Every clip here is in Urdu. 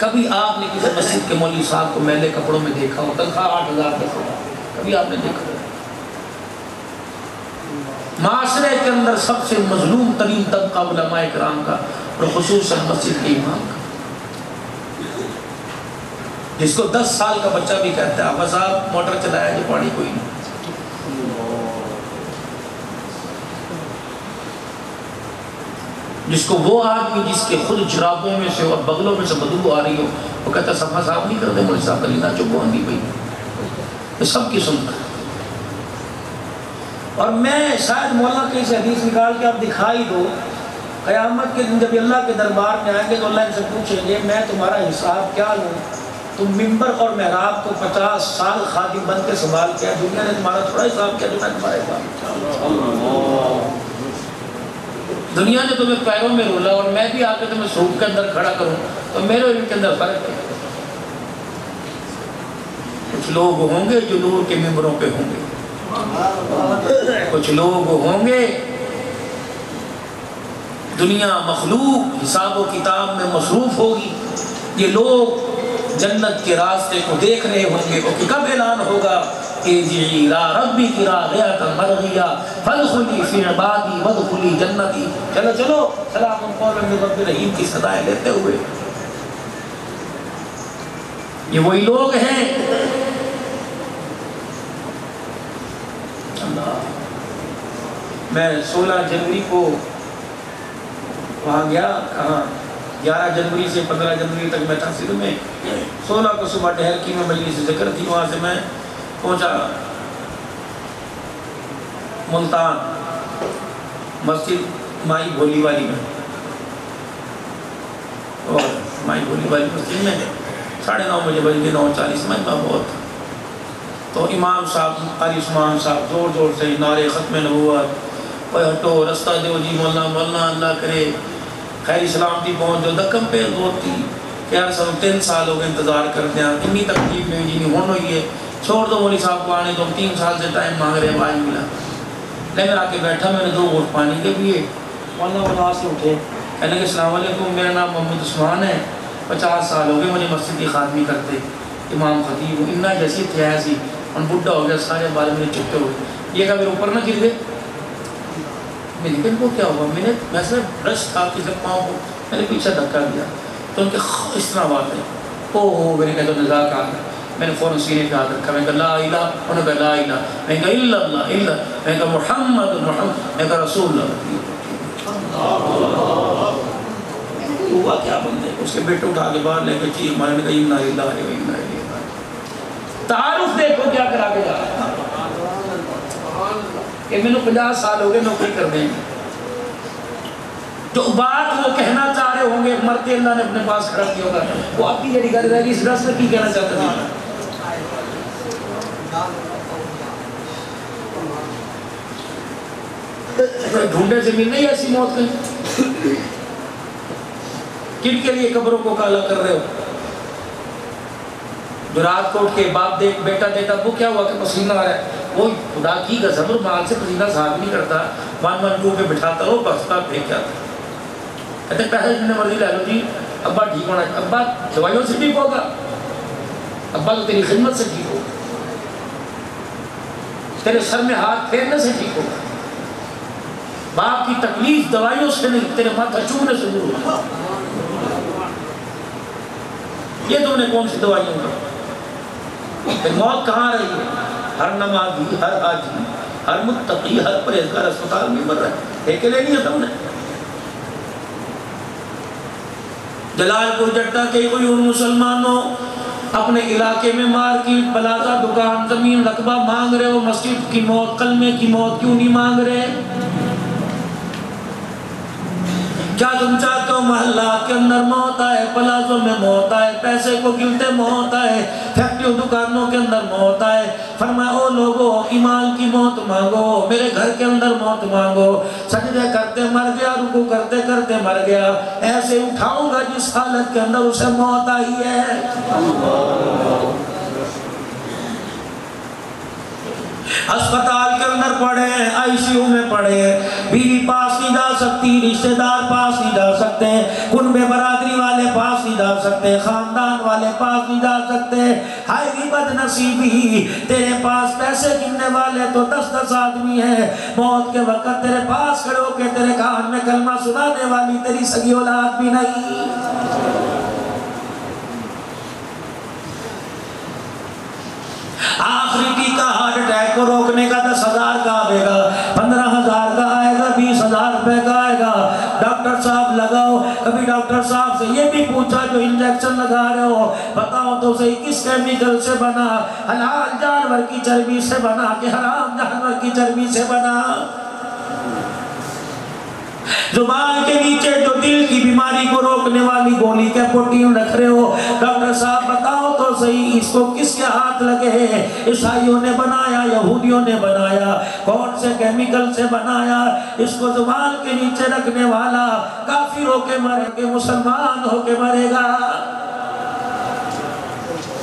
کبھی آپ نے کسی مسجد کے مولوی صاحب کو میلے کپڑوں میں دیکھا ہو؟ تنخواہ 8,000 کبھی آپ نے دیکھا ہو؟ معاشرے کے اندر سب سے مظلوم ترین طبقہ علماء کرام کا اور خصوصاً مسجد کے امام کا، جس کو 10 سال کا بچہ بھی کہتا ہے ابا صاحب موٹر چلایا جو پانی کوئی نہیں، جس کو وہ آدمی جس کے خود جرابوں میں سے اور بغلوں میں سے بدبو آ رہی ہو وہ کہتا ہے صفحہ صاحب نہیں کرتے مولوی صاحب کلینا چپ ہوندی بھئی، یہ سب کی سنتا ہے۔ اور میں شاید مولانا کہیں سے حدیث نکال کے آپ دکھائی دو، قیامت کے دن جب اللہ کے دربار میں آئیں گے تو اللہ ان سے پوچھیں گے میں تمہارا حساب کیا لوں؟ تم ممبر اور محراب کو 50 سال خادم بن کے سنبھال کیا، دنیا نے تمہارا تھوڑا حساب کیا جو میں تمہارا حساب، دنیا نے تمہیں پیروں میں رولا اور میں بھی آ کے تمہیں سوپ کے اندر کھڑا کروں تو میرے ان کے اندر فرق ہے۔ کچھ لوگ ہوں گے جو نور کے ممبروں پہ ہوں گے، کچھ لوگ ہوں گے دنیا مخلوق حساب و کتاب میں مصروف ہوگی، یہ لوگ جنت کے راستے کو دیکھ رہے ہوں گے کہ کب اعلان ہوگا ارجعی الی ربک راضیۃ مرضیہ فادخلی فی عبادی وادخلی جنتی، چلو چلو سلام قولا من رب رحیم کی صدائیں لیتے ہوئے۔ یہ وہی لوگ ہیں، میں 16 جنوری کو وہاں گیا، کہاں 11 جنوری سے 15 جنوری تک میں تھا سندھ میں، 16 کو صبح ڈہرکی میں مجلس ذکر تھی، وہاں سے میں پہنچا ملتان مسجد مائی بھولی والی میں، اور مائی بھولی والی مسجد میں 9:30 بجے بج گئے، 9:40 میں بہت، تو امام صاحب قاری عثمان صاحب زور زور سے نعرے ختم نبوت، اوے ہٹو رستہ دیو جی مولانا مولانا اللہ کرے خیر سلامتی پہنچ جو، دکم پہ بہت تھی کہ یار سب 3 سال ہو گئے انتظار کرتے ہیں، اتنی تکلیف نہیں جی نہیں ہونا ہوئی ہے، چھوڑ دو مولوی صاحب کو آنے دو، 3 سال سے ٹائم مانگ رہے ہیں، آج ملا۔ میں آ کے بیٹھا، میں نے 2 گھونٹ پانی کے پیے، مولانا وہاں سے اٹھے کہنے کہ السلام علیکم میرا نام محمد عثمان ہے، 50 سال ہو گئے مجھے مسجد کی خادمی کرتے، امام خطیب ہوں، اتنا جیسی تھے ایسی، اور بڈھا ہو گیا، سارے بارے میں چپتے ہوئے، یہ کہا میرے اوپر نہ گر گئے، میں لیکن وہ کیا ہوا، میں نے ویسے برش تھا کسی پاؤں کو میں نے پیچھے دھکا دیا تو ان کے اس طرح بات ہے، اوہ میں نے کہا تو نزاک آ گیا، میں نے فوراً سینے پہ ہاتھ رکھا، میں نے کہا لا الہ، انہوں نے کہا لا الہ، میں نے کہا الا اللہ الا، میں نے کہا محمد محمد، میں نے کہا رسول اللہ، ہوا کیا بندے، اس کے بیٹے اٹھا کے باہر لے کے چیخ مارے، نے کہا انا للہ و انا الیہ راجعون۔ تعارف دیکھو کیا کرا کے جا رہا ہے کہ میں نے 50 سال ہو گئے نوکری کر دیں گے، جو بات وہ کہنا چاہ رہے ہوں گے مرتے اللہ نے اپنے پاس کھڑا کیا ہوگا، وہ آپ کی جڑی گل رہے گی، اس رس میں کی کہنا چاہتے ہیں، ڈھونڈے سے مل نہیں ایسی موت کہیں، کن کے لیے قبروں کو کالا کر رہے ہو؟ جو رات کو اٹھ کے باپ دیکھ بیٹا دیتا وہ کیا ہوا کہ پسینہ آ رہا ہے، وہ خدا کی قسم مال سے پسینہ صاف نہیں کرتا، 112 پہ بٹھاتا ہو بستا پھینک جاتا، کہتے ہیں پیسے جتنے مرضی لے لو جی، ابا ٹھیک ہونا ہے، ابا دوائیوں سے ٹھیک ہوگا، ابا تو تیری خدمت سے ٹھیک ہوگا، تیرے سر میں ہاتھ پھیرنے سے ٹھیک ہوگا، باپ کی تکلیف دوائیوں سے نہیں تیرے ماتھا چومنے سے دور ہوگا، یہ تم نے کون سی دوائیوں کا؟ پھر موت کہاں رہی ہے؟ ہر نمازی، ہر حاجی، ہر متقی، ہر پرہیزگار اسپتال میں مر رہا ہے، ٹھیکے لے لیا تم نے۔ جلال پور جٹا کے کوئی ان مسلمانوں اپنے علاقے میں مارکیٹ پلازہ دکان زمین رقبہ مانگ رہے ہو، مسجد کی موت کلمے کی موت کیوں نہیں مانگ رہے؟ کیا تم چاہتے ہو محلات کے اندر موت آئے، پلازوں میں موت آئے، پیسے کو گنتے موت آئے، فیکٹریوں دکانوں کے اندر موت آئے؟ فرمایا او لوگو ایمان کی موت مانگو، میرے گھر کے اندر موت مانگو، سجدے کرتے مر گیا، رکوع کرتے کرتے مر گیا، ایسے اٹھاؤں گا جس حالت کے اندر اسے موت آئی ہے۔ اسپتال کے اندر پڑے، آئی سی یو میں پڑے، بیوی پاس نہیں جا سکتی، رشتہ دار پاس نہیں جا سکتے، کنبے برادری والے پاس نہیں جا سکتے، خاندان والے پاس نہیں جا سکتے. ہائے کی بد نصیبی، تیرے پاس پیسے گننے والے تو 10 آدمی ہیں، موت کے وقت تیرے پاس کھڑے ہو کے تیرے کان میں کلمہ سنانے والی تیری سگی اولاد بھی نہیں. آخری ٹیکہ ہارٹ اٹیک کو روکنے کا 10,000 کا آئے گا، 15,000 کا آئے گا، 20,000 روپے کا آئے گا. ڈاکٹر صاحب لگاؤ. کبھی ڈاکٹر صاحب سے یہ بھی پوچھا جو انجیکشن لگا رہے ہو بتاؤ تو صحیح کس کیمیکل سے بنا؟ حلال جانور کی چربی سے بنا کہ حرام جانور کی چربی سے بنا؟ زبان کے نیچے جو دل کی بیماری کو روکنے والی گولی کے پروٹین رکھ رہے ہو، ڈاکٹر صاحب بتاؤ تو صحیح اس کو کس کے ہاتھ لگے ہیں؟ عیسائیوں نے بنایا، یہودیوں نے بنایا، کون سے کیمیکل سے بنایا؟ اس کو زبان کے نیچے رکھنے والا کافر ہو کے مرے گا، مسلمان ہو کے مرے گا.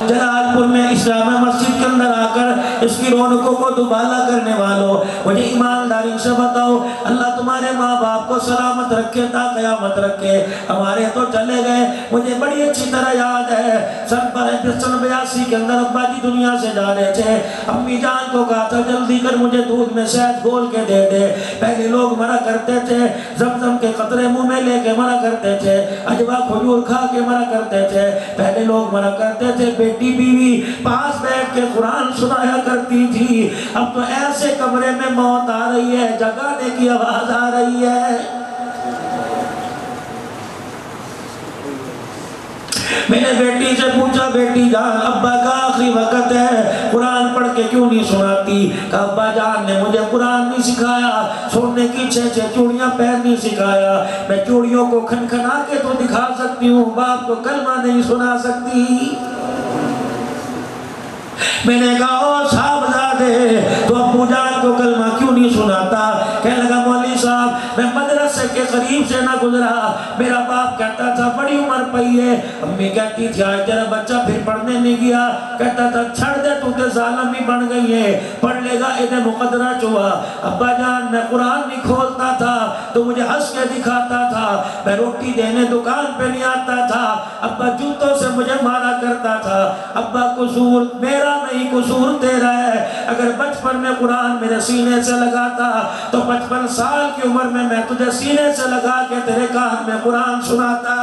جلال پور میں اسلام مسجد کے اندر آ کر اس کی رونقوں کو دوبالا کرنے والوں، مجھے ایمانداری سے بتاؤ، اللہ تمہارے ماں باپ کو سلامت رکھے تا قیامت رکھے. ہمارے تو چلے گئے، مجھے بڑی اچھی طرح یاد ہے سن 82 کے اندر ابا جی دنیا سے جا رہے تھے. امی جان کو کہا تھا جلدی کر مجھے دودھ میں شہد گھول کے دے دے. پہلے لوگ مرا کرتے تھے، زمزم کے قطرے منہ میں لے کے مرا کرتے تھے، عجوہ کھجور کھا کے مرا کرتے تھے. پہلے لوگ مرا کرتے تھے، بیٹی بیوی پاس بیٹھ کے قرآن سنایا کرتی تھی. اب تو ایسے کمرے میں موت آ رہی ہے، جگانے کی آواز آ رہی ہے. میں نے بیٹی سے پوچھا بیٹی جان ابا کا آخری وقت ہے، قرآن پڑھ کے کیوں نہیں سناتی؟ کہا ابا جان نے مجھے قرآن نہیں سکھایا، سونے کی 6 چوڑیاں پہننی سکھایا. میں چوڑیوں کو کھنکھنا کے تو دکھا سکتی ہوں، باپ کو کلمہ نہیں سنا سکتی. میں نے کہا او صاحبزادے تو ابو جان کو کلمہ کیوں نہیں سناتا؟ کہنے لگا مولوی صاحب میں مدرسے کے قریب سے نہ گزرا، میرا باپ کہتا تھا بڑی عمر پئی ہے، امی کہتی تھی آج تیرا بچہ پھر پڑھنے نہیں گیا، کہتا تھا چھڑ دے تو تے ظالم ہی بن گئی ہے، پڑھ لے گا ادھے مقدرہ چوا. ابا جان میں قرآن نہیں کھولتا تھا تو مجھے ہنس کے دکھاتا تھا، میں روٹی دینے دکان پہ نہیں آتا تھا، ابا جوتوں سے مجھے مارا کرتا تھا. ابا قصور میرا نہیں قصور تیرا ہے. اگر بچپن میں قرآن میرے سینے سے لگاتا تو 55 سال کی عمر میں میں تجھے سینے سے لگا کے تیرے کان میں قرآن سناتا.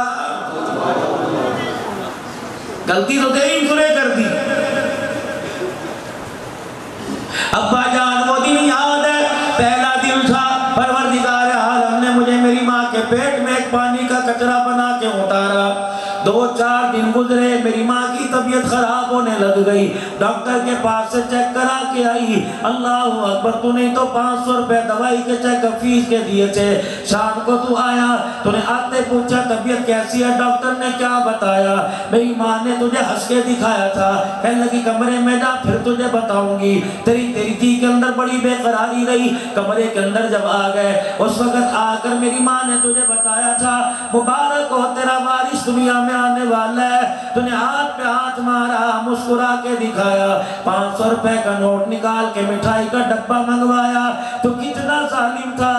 غلطی تو تیری تُنے کر دی. ابا جان وہ دن یاد ہے، پہلا دن تھا پروردگار عالم نے مجھے میری ماں کے پیٹ میں ایک پانی کا کچرا بنا کے اتارا. 2-4 دن گزرے، میری ماں کی طبیعت خراب ہونے لگ گئی، ڈاکٹر کے پاس سے چیک کرا کے آئی. اللہ اکبر تو نہیں تو 500 روپے دوائی کے چیک اپ فیس کے دیے تھے. شام کو تو آیا، تو نے آتے پوچھا طبیعت کیسی ہے؟ ڈاکٹر نے کیا بتایا؟ میری ماں نے تجھے ہنس کے دکھایا تھا، کہنے لگی کمرے میں جا پھر تجھے بتاؤں گی. تیری جی کے اندر بڑی بے قراری رہی. کمرے کے اندر جب آ گئے اس وقت آ کر میری ماں نے تجھے بتایا تھا مبارک ہو تیرا وارث دنیا میں آنے والا ہے. تو نے ہاتھ پہ ہاتھ مارا، مسکرا کے دکھایا، 500 روپے کا نوٹ نکال کے مٹھائی کا ڈبہ منگوایا. تو کتنا ظالم تھا،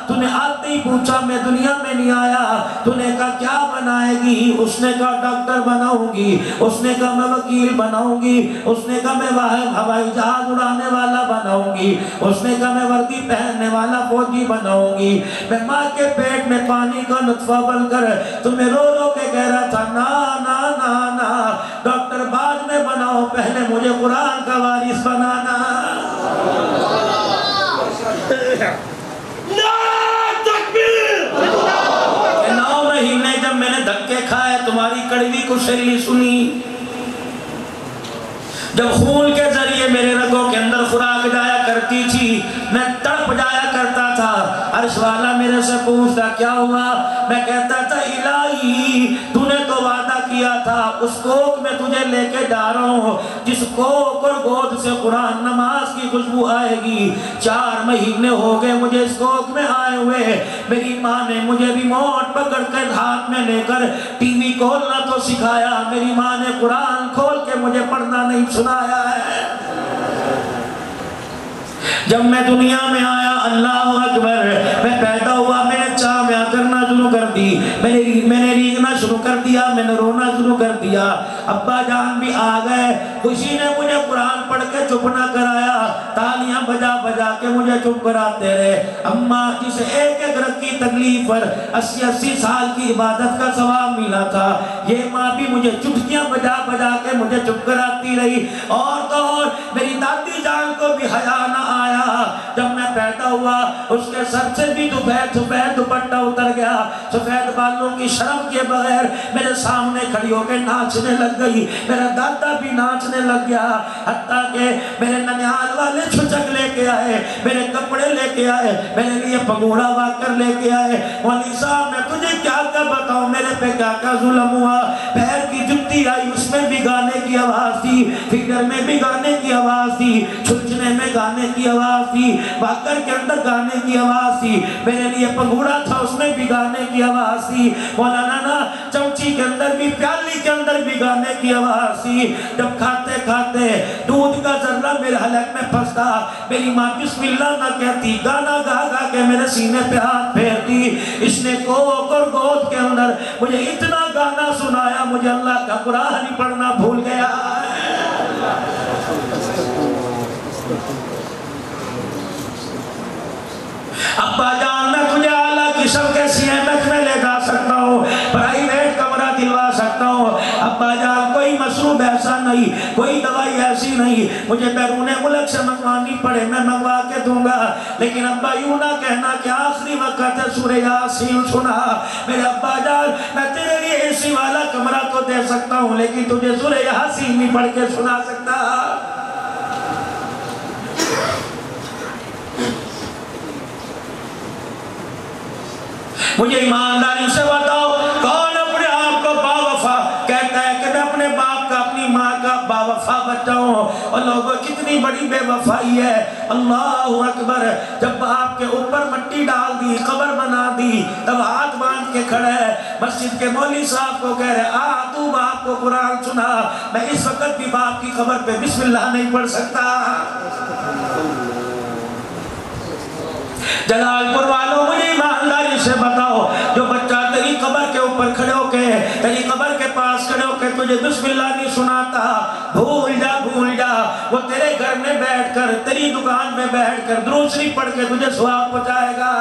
تو نے آتے ہی پوچھا میں دنیا میں نہیں آیا. تو نے کہا کیا بنائے گی؟ اس نے کہا ڈاکٹر بناؤں گی، اس نے کہا میں وکیل بناؤں گی، اس نے کہا میں ہوائی جہاز اڑانے والا بناؤں گی، اس نے کہا میں وردی پہننے والا فوجی بناؤں گی. میں ماں کے پیٹ میں پانی کا نطفہ بن کر تمہیں رو رو کے کہہ رہا تھا نا نا نا نا، ڈاکٹر بعد میں بناؤ، پہلے مجھے قرآن کا وارث بنانا. تکبیر! 9 مہینے جب میں نے دھکے کھائے، تمہاری کڑوی کشلی سنی، جب خون کے ذریعے میرے رگوں کے اندر خوراک جایا کرتی تھی، میں تڑپ جایا کرتا تھا. عرش والا میرے سے پوچھتا کیا ہوا؟ میں کہتا تھا الہی تو نے تو وعدہ کیا تھا اس کوک میں تجھے لے کے جا رہا ہوں جس کوک اور گود سے قرآن نماز کی خوشبو آئے گی. 4 مہینے ہو گئے مجھے اس کوک میں آئے ہوئے. میری ماں نے مجھے ریموٹ پکڑ کر ہاتھ میں لے کر ٹی وی کھولنا تو سکھایا، میری ماں نے قرآن کھول کے مجھے پڑھنا نہیں سنایا ہے. جب میں دنیا میں آیا اللہ اکبر، میں پیدا ہوا، میں نے چاہ میں کرنا شروع کر دی، میں نے ریگنا شروع کر کر دیا، میں نے رونا شروع کر دیا۔ ابا جان بھی آ گئے، خوشی نے مجھے قرآن پڑھ کے چپ نہ کرایا، تالیاں بجا بجا کے مجھے چپ کراتے رہے۔ اماں جسے ایک ایک رگ کی تکلیف پر 80 سال کی عبادت کا ثواب ملا تھا، یہ ماں بھی مجھے چٹکیاں بجا بجا کے مجھے چپ کراتی رہی۔ اور تو اور میری دادی جان کو بھی حیا نہ آیا، جب میں پیدا ہوا اس کے سر سے بھی سفید دوپٹہ اتر گیا، سفید بالوں کی شرم کے بغیر میرے سامنے کھڑی ہو کے ناچنے لگ گئی، میرا دادا بھی ناچنے لگ گیا، حتیٰ کہ میرے ننیال والے چھچک لے کے آئے، میرے کپڑے لے کے آئے، میرے لیے پگوڑا واکر لے کے آئے۔ مولی صاحب میں تجھے کیا کیا بتاؤں، میرے پہ کیا کیا ظلم ہوا۔ پیر کی جُتی آئی، اس میں بھی گانے کی آواز تھی، فکر میں بھی گانے کی آواز تھی، چھلچنے میں گانے کی آواز تھی، واکر کے اندر گانے کی آواز تھی، میرے لیے پگوڑا تھا اس میں بھی گانے کی آواز تھی، مولانا نا چمچی کے اندر بھی پیالی کے اندر بھی گانے کی آواز تھی۔ جب کھاتے کھاتے دودھ کا ذرہ میرے حلق میں پھنستا، میری ماں بسم اللہ نہ کہتی، گانا گا گا کے میرے سینے پہ ہاتھ پھیرتی۔ اس نے کوک اور گود کے اندر مجھے اتنا گانا سنایا، مجھے اللہ کا قرآن ہی پڑھنا بھول گیا۔ ابا جان میں تجھے اعلیٰ قسم کے CMH میں لے جا سکتا ہوں، پرائیویٹ کمرہ دلوا سکتا ہوں، ابا جان کوئی مشروب ایسا نہیں، کوئی دوائی ایسی نہیں، مجھے بیرون ملک سے منگوانی پڑے میں منگوا کے دوں گا، لیکن ابا یوں نہ کہنا کہ آخری وقت ہے سورہ یاسین سنا۔ میرے ابا جان میں تیرے لیے اے سی والا کمرہ تو دے سکتا ہوں، لیکن تجھے سورہ یاسین نہیں پڑھ کے سنا سکتا۔ مجھے ایمانداری سے بتاؤ کون اپنے آپ کو با وفا کہتا ہے کہ میں اپنے باپ کا اپنی ماں کا با وفا بچہ ہوں؟ اور لوگوں کتنی بڑی بے وفائی ہے، اللہ اکبر۔ جب باپ کے اوپر مٹی ڈال دی، قبر بنا دی، تب ہاتھ باندھ کے کھڑے مسجد کے مولوی صاحب کو کہہ رہے تو باپ کو قرآن سنا، میں اس وقت بھی باپ کی قبر پہ بسم اللہ نہیں پڑھ سکتا۔ جلال پور والوں مجھے ایمانداری سے بتاؤ، جو بچہ تیری قبر کے اوپر کھڑے ہو کے، تیری قبر کے پاس کھڑے ہو کے تجھے بسم اللہ نہیں سناتا، بھول جا، وہ تیرے گھر میں بیٹھ کر، تیری دکان میں بیٹھ کر درود شریف پڑھ کے تجھے ثواب پہنچائے گا۔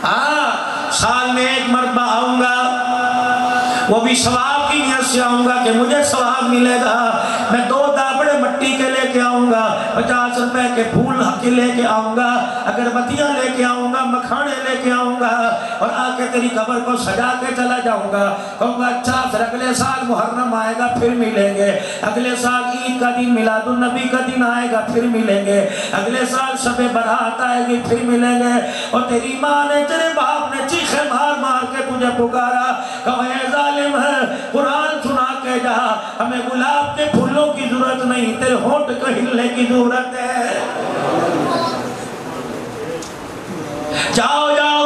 ہاں سال میں ایک مرتبہ آؤں گا، وہ بھی ثواب کی نیت سے آؤں گا کہ مجھے ثواب ملے گا۔ میں 2 دابڑے مٹی کے لے کے آؤں گا، 50 روپے کے پھول کے لے کے آؤں گا، اگربتیاں لے کے آؤں گا، مکھانے لے کے آؤں گا، اور آ کے تیری قبر کو سجا کے چلا جاؤں گا۔ کہوں گا اچھا پھر اگلے سال محرم آئے گا پھر ملیں گے، اگلے سال عید کا دن میلاد النبی کا دن آئے گا پھر ملیں گے، اگلے سال شب برات آئے گی پھر ملیں گے۔ اور تیری ماں نے، تیرے باپ نے چیخے مار مار کے تجھے پکارا، کہو اے ظالم ہے قرآن سنا کے جا، ہمیں گلاب کے پھولوں کی ضرورت نہیں، تیرے ہونٹ کو ہلنے کی ضرورت ہے۔ جاؤ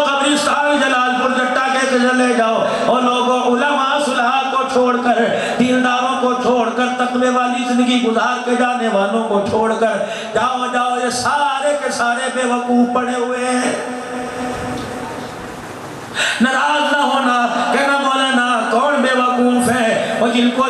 قبرستان جلال پور جٹا کے چلے جاؤ، اور لوگوں علماء صلحاء کو چھوڑ کر، دینداروں کو چھوڑ کر، تقوی والی زندگی گزار کے جانے والوں کو چھوڑ کر جاؤ، یہ سارے کے سارے بے وقوف پڑے ہوئے ہیں۔ ناراض نہ ہونا، کہنا مولانا کون بے وقوف ہے، اور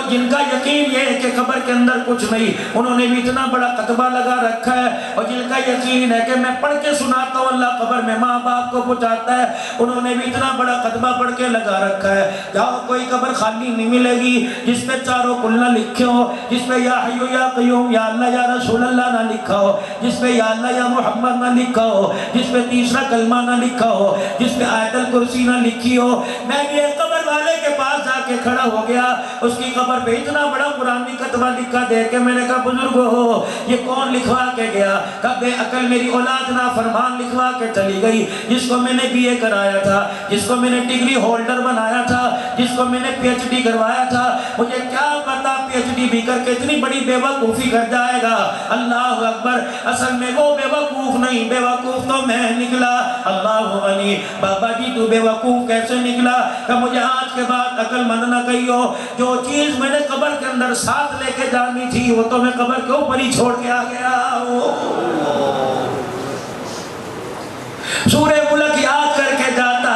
جن کا یقین یہ ہے کہ قبر کے اندر کچھ نہیں، انہوں نے بھی اتنا بڑا کتبہ لگا رکھا ہے، اور جن کا یقین ہے کہ میں پڑھ کے سناتا ہوں اللہ قبر میں ماں باپ کو پہنچاتا ہے، انہوں نے بھی اتنا بڑا کتبہ پڑھ کے لگا رکھا ہے۔ جاؤ کوئی قبر خالی نہیں ملے گی جس پہ چاروں کلنا لکھے ہو، جس پہ یا حیو یا قیوم یا اللہ یا رسول اللہ نہ لکھا ہو، جس پہ یا اللہ یا محمد نہ لکھا ہو، جس پہ تیسرا کلمہ نہ لکھا ہو، جس پہ آیت الکرسی نہ لکھی ہو۔ میں بھی ایک قبر والے کے پاس جا کے کھڑا ہو گیا، اس کی قبر پہ اتنا بڑا قرآنی کتبہ لکھا دیکھ کے میں نے کہا بزرگ ہو یہ کون لکھوا کے گیا؟ کہا بے عقل میری اولاد نافرمان لکھوا کے چلی گئی، جس کو میں نے BA کرایا تھا، جس کو میں نے ڈگری ہولڈر بنایا تھا، جس کو میں نے PhD کروایا تھا، مجھے کیا پتا PhD بھی کر کے اتنی بڑی بے وقوفی کر جائے گا۔ اللہ اکبر، اصل میں وہ بے وقوف نہیں، بے وقوف تو میں نکلا۔ اللہ غنی، بابا جی تو بے وقوف کیسے نکلا؟ کہ مجھے آج کے بعد عقل مند نہ کہیو، جو چیز میں نے قبر کے اندر ساتھ لے کے جانی تھی وہ تو میں قبر کے اوپر ہی چھوڑ کے آ گیا۔ سورہ ملک یاد کر کے جاتا،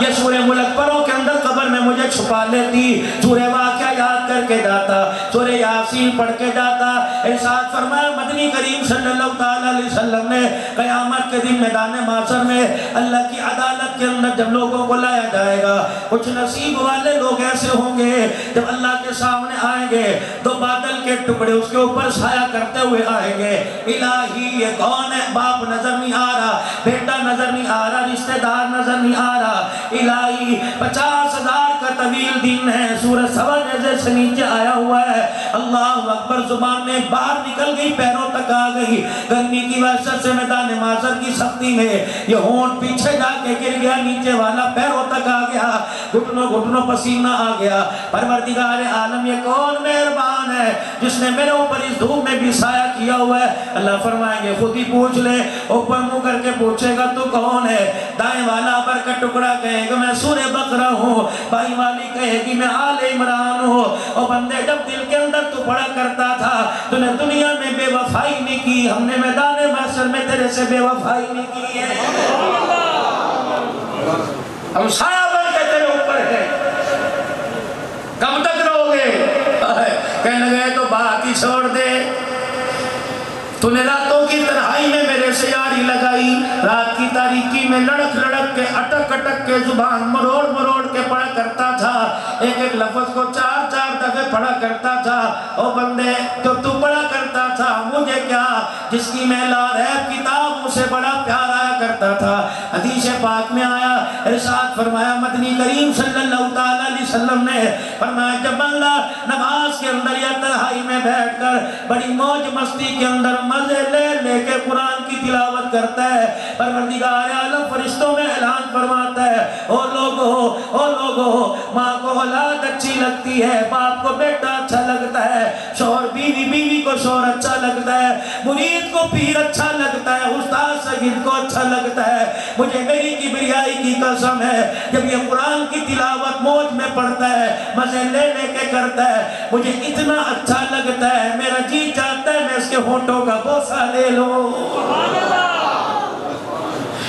یہ سورہ ملک پروں کے اندر قبر میں مجھے چھپا لیتی، سورہ واقعہ یاد کر کے جاتا، سورہ یاسین پڑھ کے جاتا۔ ارشاد فرمایا مدنی کریم صلی اللہ علیہ وسلم نے قیامت کے دن میدان محشر میں اللہ کی عدالت کے اندر جب لوگوں کو لایا جائے گا، کچھ نصیب والے لوگ ایسے ہوں گے جب اللہ کے سامنے آئیں گے، دو بادل کے ٹکڑے اس کے اوپر سایہ کرتے ہوئے آئیں گے، الہی یہ کون ہے؟ باپ نظر نہیں آ رہا، بیٹا نظر نہیں آ رہا، رشتہ دار نظر نہیں آ رہا، الہی 50,000 کا طویل دن ہے، سورج سوا نیزے سے نیچے آیا ہوا ہے، اللہ اکبر، زبان میں باہر نکل گئی، پیروں تک آ گئی، گرمی کی وحشت سے میدان محشر کی سختی میں یہ ہونٹ پیچھے جا کے گر گیا، نیچے والا پیروں تک آ گیا، گھٹنوں گھٹنوں پسینہ آ گیا۔ پروردگار عالم یہ کون مہربان ہے جس نے میرے اوپر اس دھوپ میں بھی سایہ کیا ہوا ہے؟ اللہ فرمائیں گے خود ہی پوچھ لے، اوپر منہ کر کے پوچھے گا تو کون ہے؟ دائیں والا ابر کا ٹکڑا کہے گا میں سورہ بقرہ ہوں، بائیں والی کہے گی میں آل عمران ہوں۔ او بندے جب دل کے اندر تو پڑا کرتا تھا تو نے دنیا میں بے وفائی نہیں کی، ہم نے میدان محشر میں تیرے سے بے وفائی نہیں کی ہے، ہم سایہ بن کے تیرے اوپر ہے، کب تک رہو گے؟ کہنے گئے تو بات ہی چھوڑ دے، تو نے راتوں کی تنہائی میں میرے سے یاری لگائی، رات کی تاریکی میں لڑک لڑک کے اٹک اٹک کے زبان مروڑ مروڑ کے پڑھا کرتا تھا، ایک ایک لفظ کو 4 دفعے پڑھا کرتا تھا۔ او بندے جو تو پڑھا کرتا تھا مجھے کیا، جس کی میں لاریب کتاب اسے بڑا پیار آیا کرتا تھا۔ حدیث پاک میں آیا، ارشاد فرمایا مدنی کریم صلی اللہ علیہ وسلم نے فرمایا جب بندہ نماز کے اندر یا تنہائی میں بیٹھ کر بڑی موج مستی کے اندر مزے لے لے کے قرآن کی تلاوت کرتا ہے، پروردگار عالم فرشتوں میں اعلان فرماتا ہے او لوگو ماں کو اولاد اچھی لگتی ہے، باپ کو بیٹا اچھا لگتا ہے، شوہر بیوی کو شوہر اچھا لگتا ہے، مرید کو پیر اچھا لگتا ہے، استاد شاگرد کو اچھا لگتا ہے، مجھے میری کبریائی کی قسم ہے جب یہ قرآن کی تلاوت موج میں پڑھتا ہے، مزے لے لے کے کرتا ہے، مجھے اتنا اچھا لگتا ہے میرا جی چاہتا ہے میں اس کے ہونٹوں کا بوسہ لے لوں۔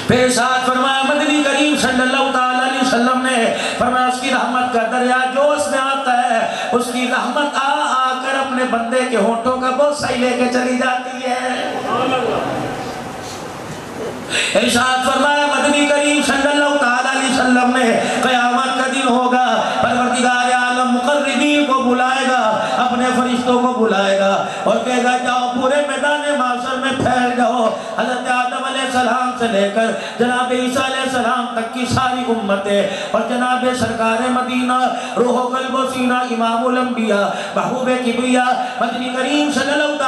پھر ارشاد فرمایا مدنی کریم صلی اللہ علیہ وسلم نے فرمایا اس کی رحمت کا دریا جو اس میں آتا ہے، اس کی رحمت آ کر اپنے بندے کے ہونٹوں کا بوسہ لے کے چلی جاتی ہے۔ ارشاد فرمایا مدنی کریم صلی اللہ علیہ وسلم نے قیامت کا دن ہوگا، پروردگار عالم مقربین کو بلائے گا، اپنے فرشتوں کو بلائے گا اور کہے گا جاؤ پورے میدان محشر میں پھیل جاؤ، حضرت آدم علیہ السلام سے لے کر جناب عیسیٰ علیہ السلام تک کی ساری امتیں اور جناب سرکار مدینہ روح و قلب و سینہ امام الانبیاء محبوب کبریا مدنی کریم صلی اللہ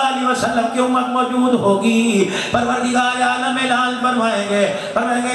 علیہ وسلم کی امت موجود ہوگی۔ پروردگار عالم اعلان فرمائیں گے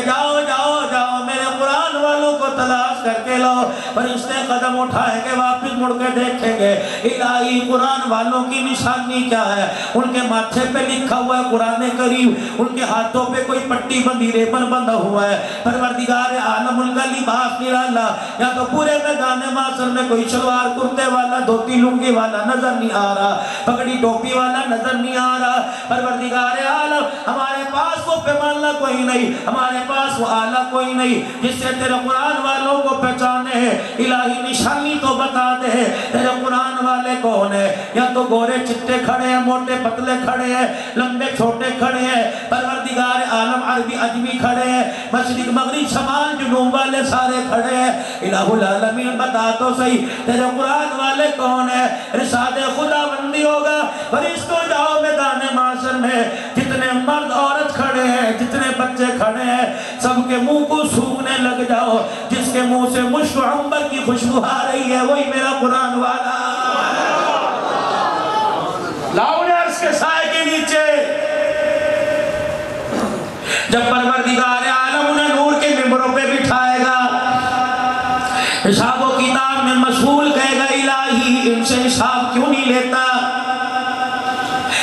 جاؤ جاؤ جاؤ میرے قرآن والوں کو تلاش کر کے لو، فرشتے قدم اٹھائیں گے واپس مڑ کے دیکھیں گے الہی قرآن والوں کی نشانی کیا ہے، ان کے ماتھے پہ لکھا ہوا ہے قرآن کریم، ان کے ہاتھوں پہ کوئی پٹی بندھی ریبن بندھا ہوا ہے، پروردگار عالم ان کا لباس نرالا، یا تو پورے میدان محشر میں کوئی شلوار کرتے والا دھوتی لنگی والا نظر نہیں آ رہا، پگڑی ٹوپی والا نظر نہیں آ رہا، پروردگار عالم ہمارے پاس وہ پیمانہ کوئی نہیں، ہمارے پاس وہ آلہ کوئی نہیں جس سے تیرے قرآن والوں کو پہچانے ہیں، الہی نشانی تو بتا دے تیرے قرآن والے کون ہیں، یا تو گورے چٹے کھڑے ہیں، موٹے پتلے کھڑے ہیں، لمبے چھوٹے کھڑے ہیں، پروردگار عالم عربی عجمی کھڑے ہیں، مشرق مغرب شمال جنوب والے سارے کھڑے ہیں، الہ العالمین بتا تو صحیح تیرے قرآن والے کون ہیں؟ ارشاد خدا بندی ہوگا فرشتوں جاؤ میدان محشر میں، جتنے مرد عورت کھڑے ہیں، جتنے بچے کھڑے ہیں، سب کے منہ کو سونگھنے لگ جاؤ، جس کے منہ سے مشک و عنبر کی خوشبو آ رہی ہے وہی میرا قرآن والا، لاؤ نے عرش کے سائے کے نیچے، جب پروردگار عالم انہیں نور کے ممبروں پہ بٹھائے گا، حساب و کتاب میں مشغول کہے گا الہی ان سے حساب کیوں نہیں لیتا،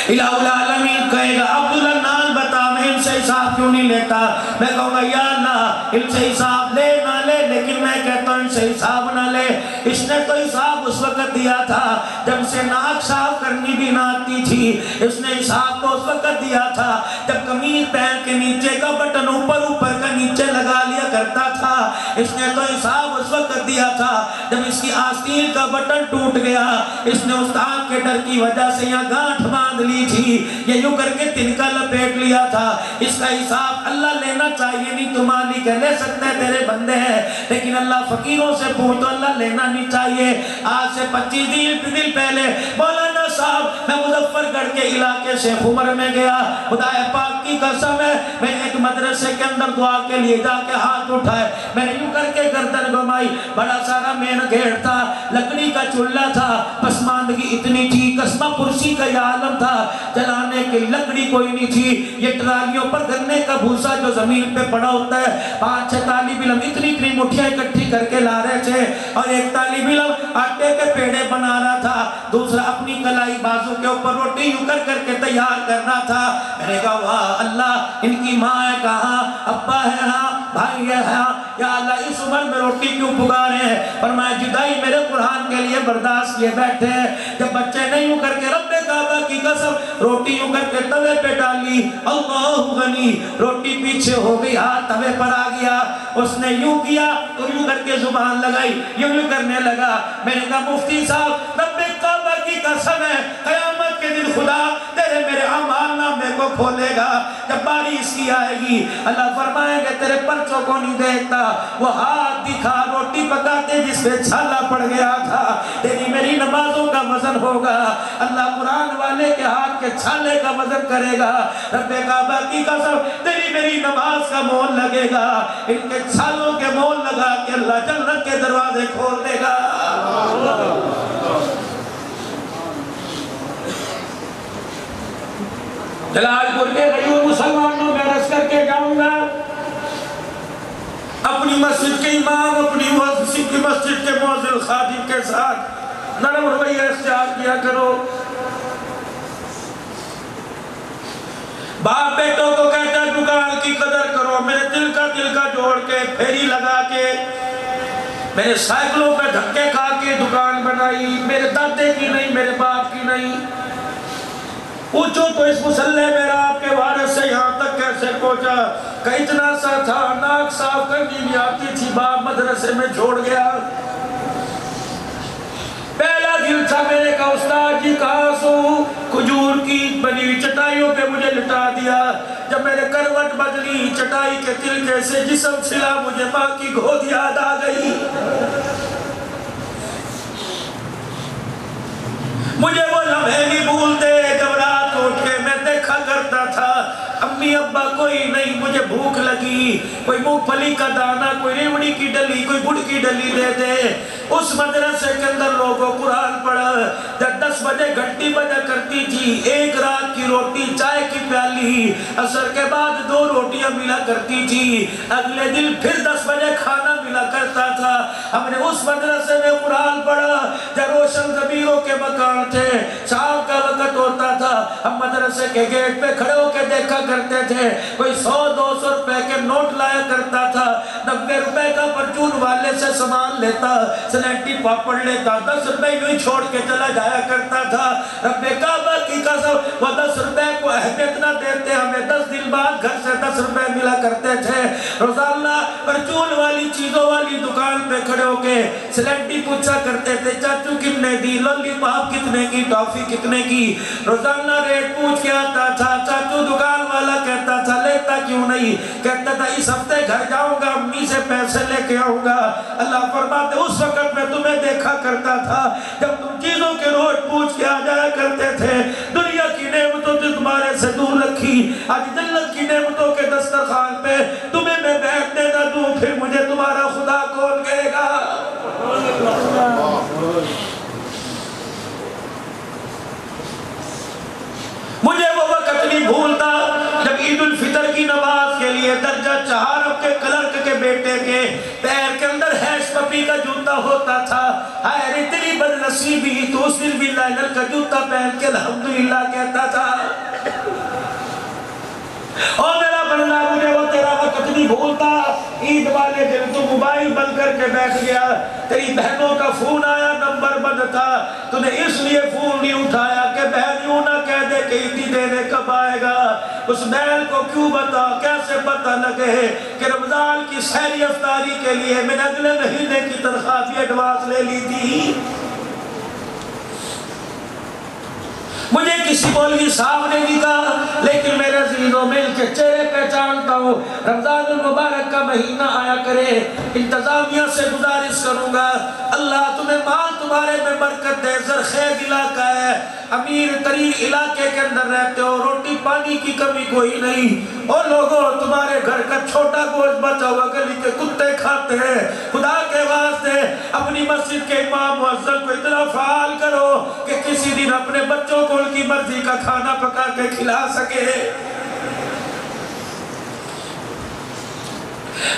الہ العالمین کہے گا عبدالنان بتا میں ان سے حساب کیوں نہیں لیتا، میں کہوں گا یا اللہ ان سے حساب لے نہ لے لیکن میں کہتا ہوں ان سے حساب نہ لے، اس نے تو حساب اس وقت دیا تھا جب سے ناک صاف کرنی بھی نہ آتی تھی، اس نے حساب تو اس وقت دیا تھا جب قمیض پہن کے نیچے کا بٹن اوپر کا نیچے لگا لیا کرتا تھا. اس نے تو حساب اس وقت دیا تھا جب اس کی آستین کا بٹن ٹوٹ گیا. اس نے استاد کے ڈر کی وجہ سے یہاں گانٹھ باندھ لی تھی, یہ یوں کر کے تنکا لپیٹ لیا تھا. اس کا حساب اللہ لینا چاہیے نہیں, تو مالک لے سکتے ہیں, تیرے بندے ہیں, لیکن اللہ فقیروں سے پوچھ تو اللہ لینا نہیں چاہیے. آج سے 25 دن پہلے مولانا صاحب میں مظفر گڑھ کے علاقے سے عمر میں گیا. خدا پاک کی قسم ہے, میں نے ایک مدرسے کے اندر دعا کے لیے جا کے ہاتھ اٹھائے, میں نے یوں کر کے گردن گھمائی. بڑا سارا مین گھیڑ تھا, لکڑی کا چولہا تھا, پسماندگی اتنی تھی, قسمہ پرسی کا یہ عالم تھا, جلانے کی لکڑی کوئی نہیں تھی. یہ ٹرالیوں پر گنے کا بھوسا جو زمین پہ پڑا ہوتا ہے, 5-6 طالب علم اتنی مٹھیاں اکٹھی کر کے لا رہے تھے, اور ایک طالب علم آٹے کے پیڑے بنا رہا تھا, دوسرا اپنی کلائی بازو کے اوپر روٹی یوں کر کے تیار کرنا تھا. میں نے کہا واہ اللہ, ان کی ماں ہے کہاں, ابا ہے ہاں, بھائی ہے ہاں, یا اللہ اس عمر میں روٹی کیوں پکا رہے ہیں. فرمایا جدائی میرے قرآن کے لیے برداشت کیے بیٹھے ہیں. جب بچے نے یوں کر کے رب کعبہ کی قسم روٹی یوں کر کے توے پہ ڈالی, اللہ غنی, روٹی پیچھے ہو گئی, ہاتھ توے پر آ گیا. اس نے یوں کیا تو یوں کر کے زبان لگائی, یوں کرنے لگا. میں نے کہا مفتی صاحب رب کعبہ کی قسم ہے, قیامت کے دن خدا تیرے میرے اعمال نامے کو کھولے گا, جب باری اس کی آئے گی اللہ فرمائیں گے تیرے پرچوں کو نہیں دیکھتا, وہ ہاتھ دکھا روٹی پکاتے جس پہ چھالا پڑ گیا تھا, تیری میری نمازوں کا وزن ہوگا. اللہ قرآن والے کے ہاتھ کے چھالے کا وزن کرے گا. رب کعبہ کی قسم تیری میری نماز کا مول لگے گا, ان کے چھالوں کے مول لگا کے اللہ جنت کے دروازے کھول دے گا. جلال پور کے غیور مسلمانوں میں رس کر کے جاؤں گا, اپنی مسجد کے امام, اپنی مسجد کے مؤذن خادم کے ساتھ نرم رویہ اختیار کیا کرو. باپ بیٹوں کو کہتا ہے دکان کی قدر کرو, میرے دل کا جوڑ کے پھیری لگا کے, میرے سائیکلوں پہ دھکے کھا کے دکان بنائی, میرے دادے کی نہیں, میرے باپ کی نہیں. پوچھو تو اس مسلح میں آپ کے وارث سے یہاں تک کیسے پہنچا, کہ اتنا سا تھا, ناک صاف کرنی نہیں آتی تھی, باپ مدرسے میں چھوڑ گیا. پہلا دن تھا, میں نے کہا استاد جی کہاں سو, کھجور کی بنی ہوئی چٹائیوں پہ مجھے لٹا دیا. جب میں نے کروٹ بدلی, چٹائی کے تلکے سے جسم چھلا, مجھے ماں کی گود یاد آ گئی. مجھے وہ لمحے نہیں بھولتے جب رات اٹھ کے میں دیکھا کرتا تھا امی ابا کوئی نہیں, مجھے بھوک لگی, کوئی مونگ پھلی کا دانہ, کوئی ریوڑی کی ڈلی, کوئی گڑ کی ڈلی دے دے. اس مدرسے کے اندر لوگوں قرآن پڑھا, جب 10 بجے گھنٹی بجا کرتی تھی, ایک رات کی روٹی, چائے کی پیالی, عصر کے بعد 2 روٹیاں ملا کرتی تھی, اگلے دن پھر 10 بجے کھانا ملا کرتا تھا. ہم نے اس مدرسے میں قرآن پڑھا جب روشن ضمیروں کے مکان تھے, شام کا وقت ہوتا تھا, ہم مدرسے کے گیٹ پہ کھڑے ہو کے دیکھا کرتے تھے, کوئی 100-200 روپے کے نوٹ لایا کرتا تھا, 90 روپے کا پرچون والے سے سامان لیتا, سلیٹی پاپڑ لیتا, 10 روپے یوں چھوڑ کے چلا جایا کرتا تھا. رب کعبہ کی قسم وہ 10 روپے کو اہمیت نہ دیتے, ہمیں 10 دن بعد گھر سے 10 روپے ملا کرتے تھے. روزانہ پرچون والی چیزوں والی دکان پہ کھڑے ہو کے سلیٹی پوچھا کرتے تھے, چاچو کتنے دی, لولی پاپ کتنے کی, ٹافی کتنے کی, روزانہ ریٹ پوچھ کے آتا تھا. چاچو دکان والا کہتا تھا لیتا کیوں نہیں, کہتا تھا اس ہفتے گھر جاؤں گا, امی سے پیسے لے کے آؤں گا. اللہ فرماتے اس وقت میں تمہیں دیکھا کرتا تھا جب تم چیزوں کے روٹ پوچھ کے آ جایا کرتے تھے. دنیا کی نعمتوں سے تمہارے سے دور رکھی, آج جنت کی نعمتوں کے دسترخوان پہ تمہیں میں بیٹھنے نہ دوں, پھر مجھے تمہارا خدا کون کہے گا. مجھے وہ وقت نہیں بھولتا جب عید الفطر کی نماز کے لیے درجہ 4 کے کلرک کے بیٹے کے پیر کے اندر ہیش پپی کا جوتا ہوتا تھا. ہائے اتنی بدنصیبی, تو اس دن بھی لائنر کا جوتا پہن کے الحمدللہ کہتا تھا. اور میرا بندہ مجھے وہ تیرا وقت نہیں بھولتا. عید والے دن تو موبائل بند کر کے بیٹھ گیا, تیری بہنوں کا فون آیا, نمبر بند تھا, تو نے اس لیے فون نہیں اٹھایا کہ بہن یوں نہ کہہ دے کہ عیدی دینے کب آئے گا. اس میل کو کیوں بتا کیسے پتہ لگے کہ رمضان کی سحری افطاری کے لیے میں نے اگلے مہینے کی تنخواہ بھی ایڈوانس لے لی تھی. مجھے کسی مولوی صاحب نے نہیں کہا، لیکن میرے عزیزوں مل کے چہرے پہچانتا ہوں. رمضان المبارک کا مہینہ آیا کرے، انتظامیہ سے گزارش کروں گا اللہ تمہیں مال تمہارے میں برکت دے. زرخیز علاقہ ہے، امیر ترین علاقے کے اندر رہتے ہو، روٹی پانی کی کمی کوئی نہیں. اور لوگوں تمہارے گھر کا چھوٹا گوشت بچا ہوا گلی کے کتے کھاتے ہیں. خدا کے واسطے اپنی مسجد کے امام مؤذن کو اتنا فعال کرو کہ کسی دن اپنے بچوں کو ان کی مرضی کا کھانا پکا کے کھلا سکے.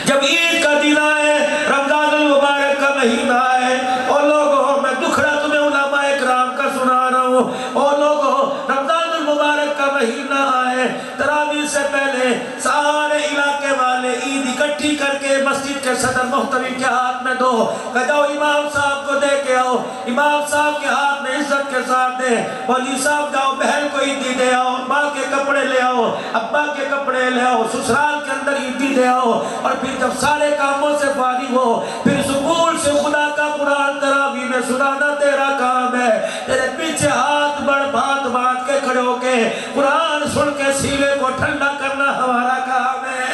جب عید کا دن آئے، رمضان المبارک کا مہینہ آئے، اور لوگوں میں دکھڑا تمہیں علماء اکرام کا سنا رہا ہوں، اور لوگوں رمضان المبارک کا مہینہ آئے، تراویح سے پہلے سارے علاقے والے عید اکٹھی کر کے مسجد کے صدر محترم کے ہاتھ میں دو کہ جاؤ امام صاحب کو دے کے آؤ. امام صاحب کے ہاتھ میں عزت کے ساتھ دے. مولوی صاحب جاؤ بہن کو عیدی دے آؤ، ماں کے کپڑے لے آؤ، ابا کے کپڑے لے آؤ، سسرال کے اندر عیدی دے آؤ. اور پھر جب سارے کاموں سے فارغ ہو، پھر سکون سے خدا کا قرآن تراویح میں سنانا تیرا کام ہے. تیرے پیچھے ہاتھ بڑھ بات بات کے کھڑے ہو کے قرآن سن کے سینے کو ٹھنڈا کرنا ہمارا کام ہے.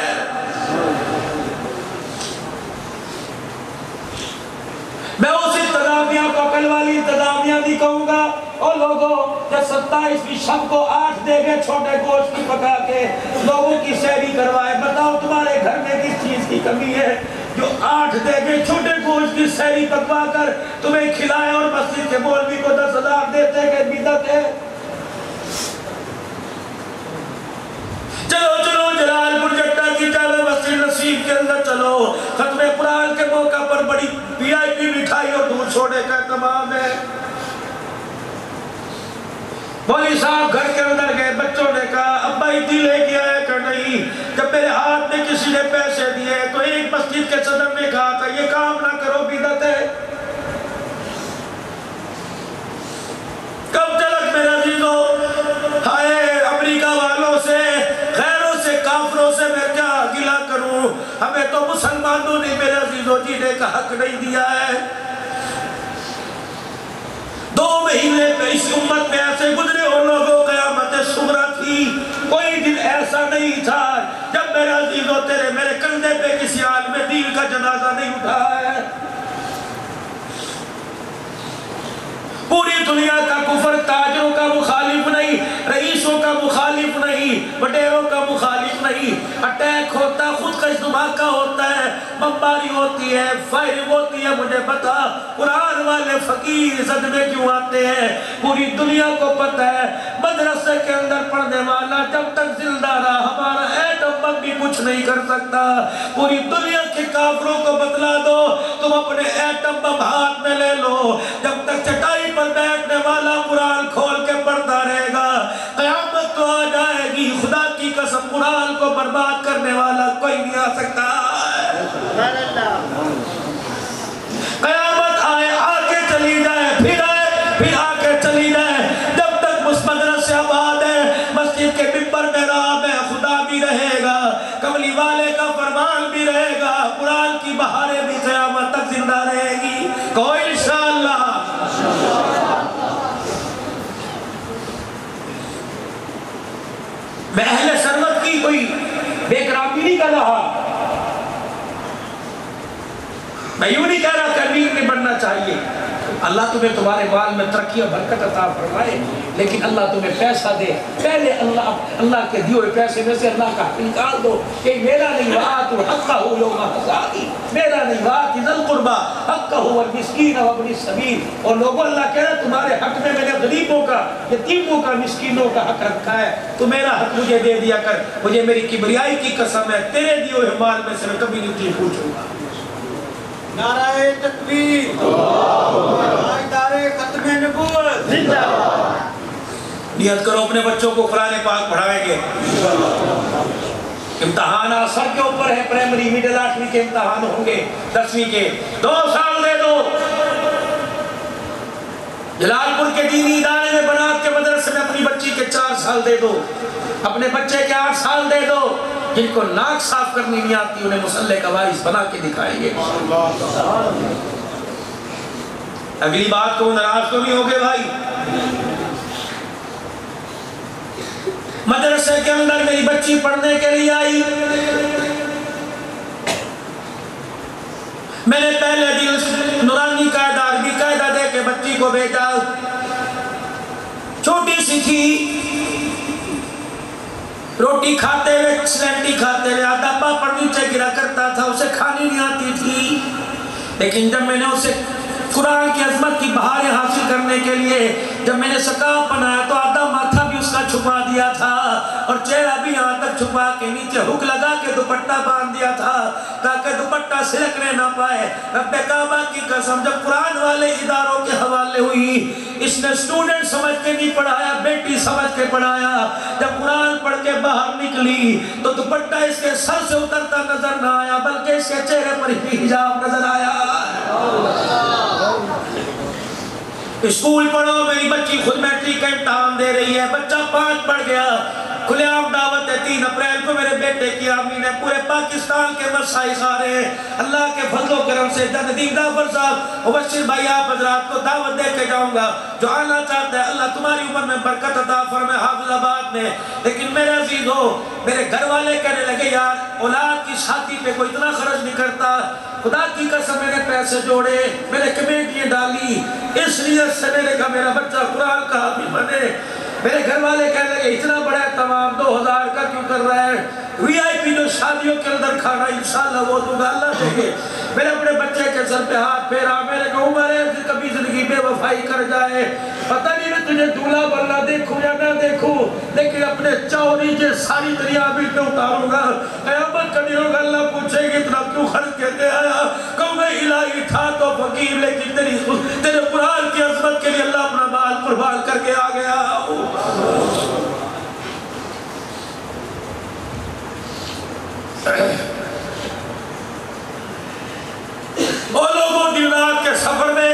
میں اس انتظامیہ کو کل والی انتظامیہ نہیں کہوں گا. اور لوگوں جب 27ویں شب کو 8 دیگیں چھوٹے گوشت کی پکا کے لوگوں کی سحری کروائے، بتاؤ تمہارے گھر میں کس چیز کی کمی ہے جو 8 دیگیں چھوٹے گوشت کی سحری پکوا کر تمہیں کھلائے اور مسجد کے مولوی کو 10,000 دیتے کہ بدعت ہے. چلو چلو جلال پور جٹا کی جامع مسجد نصیب کے اندر چلو، ختم قرآن کے موقع پر بڑی VIP مٹھائی اور دودھ چھوڑے کا تمام ہے. مولوی صاحب گھر کے اندر گئے، بچوں نے کہا ابا عیدی لے کے آئے کہ نہیں. جب میرے ہاتھ میں کسی نے پیسے دیے تو ایک مسجد کے صدر نے کہا تھا یہ کام نہ کرو بدعت ہے. کب تلک میرے عزیزوں ہائے امریکہ والوں سے غیروں سے کافروں سے میں کیا گلہ کروں، ہمیں تو مسلمانوں نے میرے عزیزوں جینے کا حق نہیں دیا ہے. 2 مہینے میں اس امت میں ایسے گزرے ہو لوگوں قیامت صغریٰ تھی. کوئی دن ایسا نہیں تھا جب میرے عزیزوں تیرے میرے کندھے پہ کسی عالم دین کا جنازہ نہیں اٹھا ہے. پوری دنیا کا کفر تاجروں کا مخالف نہیں، رئیسوں کا مخالف نہیں، وڈیروں کا مخالف نہیں. اٹیک ہوتا، خودکش دھماکہ ہوتا ہے، بمباری ہوتی ہے، فائرنگ ہوتی ہے. مجھے بتا قرآن والے فقیر صدمے کیوں آتے ہیں؟ پوری دنیا کو پتہ ہے مدرسے کے اندر پڑھنے والا جب تک زندہ رہا ہمارا ایٹم بم بھی کچھ نہیں کر سکتا. پوری دنیا کے کافروں کو بتلا دو تم اپنے ایٹم بم ہاتھ میں لے لو، جب تک چٹائی پر بیٹھنے والا قرآن کھول کے پڑھتا رہے گا قیامت تو آ جائے گی. خدا کی قسم قرآن کو برباد کرنے والا کوئی نہیں آ سکتا. قیامت آئے آ کے چلی جائے، پھر آ کے چلی جائے، جب تک اس مدرسے آباد ہے، مسجد کے ممبر محراب ہے، خدا بھی رہے گا، کملی والے کا فرمان بھی رہے گا، قرآن کی بہاریں بھی قیامت تک زندہ رہے گی. کوئی انشاءاللہ. میں اہل سرمت کی کوئی بے کرامی نہیں کر رہا، میں یوں نہیں کہہ رہا کہ امیر نہیں بننا چاہیے. اللہ تمہیں تمہارے مال میں ترقی اور برکت عطا فرمائے، لیکن اللہ تمہیں پیسہ دے، پہلے اللہ کے دیے ہوئے پیسے میں سے اللہ کا حق نکال دو کہ میرا نہیں وآتوا حقہ یوم حصادہ، میرا نہیں وآتی ذی القربی حقہ والمسکین وابن السبیل. اور لوگوں اللہ کہہ رہا تمہارے حق میں نے غریبوں کا، یتیموں کا، مسکینوں کا حق رکھا ہے، تو میرا حق مجھے دے دیا کر. مجھے میری کبریائی کی قسم ہے تیرے دیے ہوئے مال میں سے میں کبھی نہیں تجھے پوچھوں گا. نعرہ تکبیر، نعرہ ختم نبوت زندہ باد. نیت کرو اپنے بچوں کو قرآن پاک پڑھائیں گے. امتحانات سر کے اوپر ہے، پرائمری میڈل 8ویں کے امتحان ہوں گے، 10ویں کے. 2 سال دے دو. جلال پور کے دینی ادارے میں بنات کے مدرسے میں اپنی بچی کے 4 سال دے دو. اپنے بچے کے 8 سال دے دو، جن کو ناک صاف کرنی نہیں آتی انہیں مصلے کا وارث بنا کے دکھائیں گے۔ اگلی بات کو ناراض تو نہیں ہوگے بھائی؟ مدرسے کے اندر میری بچی پڑھنے کے لیے آئی، میں نے پہلے دن نورانی قاعدہ عربی قاعدہ دے کے بچی کو بھیجا، چھوٹی سی تھی، روٹی کھاتے ہوئے سلنٹی کھاتے ہوئے آدھا پاپڑ نیچے گرا کرتا تھا، اسے کھانی نہیں آتی تھی، لیکن جب میں نے اسے قرآن کی عظمت کی بہاریں حاصل کرنے کے لیے جب میں نے سکاف بنایا تو آدھا ماتھا بھی اس کا چھپا دیا تھا اور چہرہ بھی یہاں تک چھپا کے نیچے ہک لگا کے دوپٹہ باندھ دیا تھا تاکہ دوپٹہ سلکنے نہ پائے۔ رب کعبہ کی قسم جب قرآن والے اداروں کے حوالے ہوئی، اس نے اسٹوڈنٹ سمجھ کے نہیں پڑھایا، بیٹی سمجھ کے پڑھایا۔ جب قرآن پڑھ کے باہر نکلی تو دوپٹہ اس کے سر سے اترتا نظر نہ آیا بلکہ اس کے چہرے پر ہی حجاب نظر آیا۔ اسکول پڑھو، میری بچی خود میٹرک کا امتحان دے رہی ہے، بچہ 5 پڑھ گیا، کھلے عام دعوت ہے 3 اپریل کو میرے بیٹے کی آمین ہے، پورے پاکستان کے مسائل آ رہے ہیں، اللہ کے فضل و کرم سے ندیم ظفر صاحب مبشر بھائی آپ حضرات کو دعوت دے کے جاؤں گا، جو آنا چاہتا ہے اللہ تمہاری عمر میں برکت عطا فرمائے حافظ آباد میں۔ لیکن میرے عزیزو، میرے گھر والے کہنے لگے یار اولاد کی شادی پہ کوئی اتنا خرچ نہیں کرتا، خدا کی قسم میں نے پیسے جوڑے، میں نے کمیٹیاں ڈالی، اس نیت سے میں نے کہا میرا بچہ قرآن کا حافظ بنے۔ میرے گھر والے کہنے لگے اتنا بڑا تمام 2000 کا کیوں کر رہا ہے، وی آئی پی جو شادیوں کے اندر کھانا انشاءاللہ وہ دوں گا اللہ دے گے۔ میں نے اپنے بچے کے سر پہ ہاتھ پھیرا، میں نے کہا عمر ہے کبھی زندگی بے وفائی کر جائے، پتہ نہیں میں تجھے دولہا بننا دیکھوں یا نہ دیکھوں، لیکن اپنے چوری کے ساری دریا بھی پہ اتاروں گا، قیامت کا دن ہوگا اللہ پوچھے گی اتنا کیوں خرچ کہتے آیا، کہوں گا الہی تھا تو فقیر لیکن تیرے قرآن کی عظمت کے لیے اللہ اپنا مال قربان کر کے آ گیا۔ وہ لوگوں دن رات کے سفر میں،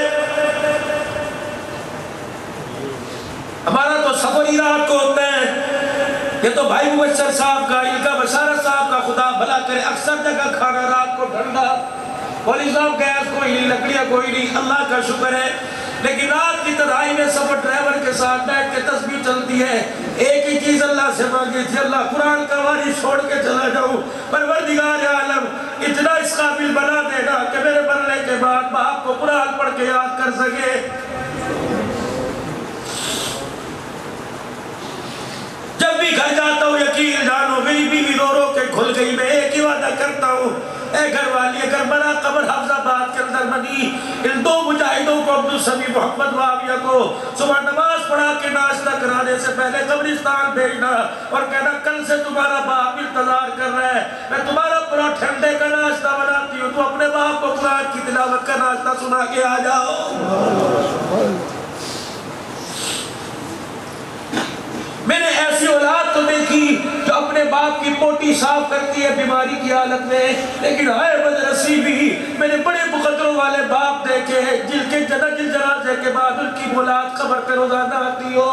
ہمارا تو سفر ہی رات کو ہوتا ہے، یہ تو بھائی مبشر صاحب کا، ان کا بشارت صاحب کا خدا بھلا کرے، اکثر جگہ کھانا رات کو ٹھنڈا، والی صاحب گیس کوئی نہیں، لکڑیاں کوئی نہیں، اللہ کا شکر ہے، لیکن رات کی تنہائی میں سفر ڈرائیور کے ساتھ بیٹھ کے تسبیح چلتی ہے، ایک ہی چیز اللہ سے مانگی تھی، اللہ قرآن کا وارث چھوڑ کے چلا جاؤں، پروردگار عالم اتنا اس قابل بنا دینا کہ میرے مرنے کے بعد باپ کو قرآن پڑھ کے یاد کر سکے۔ جب بھی گھر جاتا ہوں یقین جانو میری بیوی رو رو کے کھل گئی، میں ایک ہی وعدہ کرتا ہوں اے گھر والی، اگر بڑا قبر حافظ آباد کے اندر بنی، ان 2 مجاہدوں کو عبدالسمیع محمد معاویہ کو صبح نماز پڑھا کے ناشتہ کرانے سے پہلے قبرستان بھیجنا اور کہنا کل سے تمہارا باپ انتظار کر رہا ہے، میں تمہارا پورا ٹھنڈے کا ناشتہ بناتی ہوں، تو اپنے باپ کو قرآن کی تلاوت کا ناشتہ سنا کے آ جاؤ۔ میں نے ایسی اولاد تو دیکھی جو اپنے باپ کی پوٹی صاف کرتی ہے بیماری کی حالت میں، لیکن ہائے بدنصیبی میں نے بڑے مقدروں والے باپ دیکھے جن کے جنازے کے بعد ان کی اولاد قبر پہ روزانہ آتی ہو۔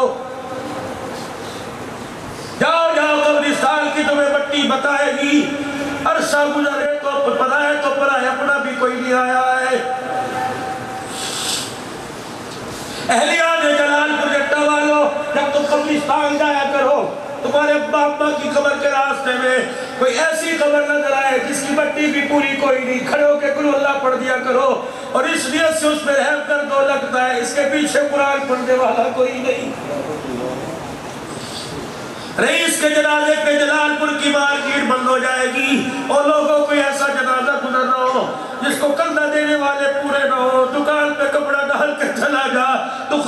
جاؤ جاؤ قبرستان کی تمہیں مٹی بتائے گی، عرصہ گزرے تو پتہ ہے تو پرا ہے اپنا بھی کوئی نہیں آیا ہے۔ اہلیان جلال پور جٹا والو، جب تم قبرستان جایا کرو تمہارے ابا اماں کی قبر کے راستے میں کوئی ایسی قبر نظر آئے جس کی مٹی بھی پوری کوئی نہیں، کھڑے ہو کے قل اللہ پڑھ دیا کرو اور اس نیت سے اس میں رحم کر دو، لگتا ہے اس کے پیچھے قرآن پڑھنے والا کوئی نہیں۔ رئیس کے جنازے پہ جلال پور کی مارکیٹ بند ہو جائے گی اور لوگوں کو ایسا جنازہ گزر رہا ہو جس کو کندھا دینے والے پورے نہ ہو، دکان پہ کپڑا ڈال کے چلا جا تو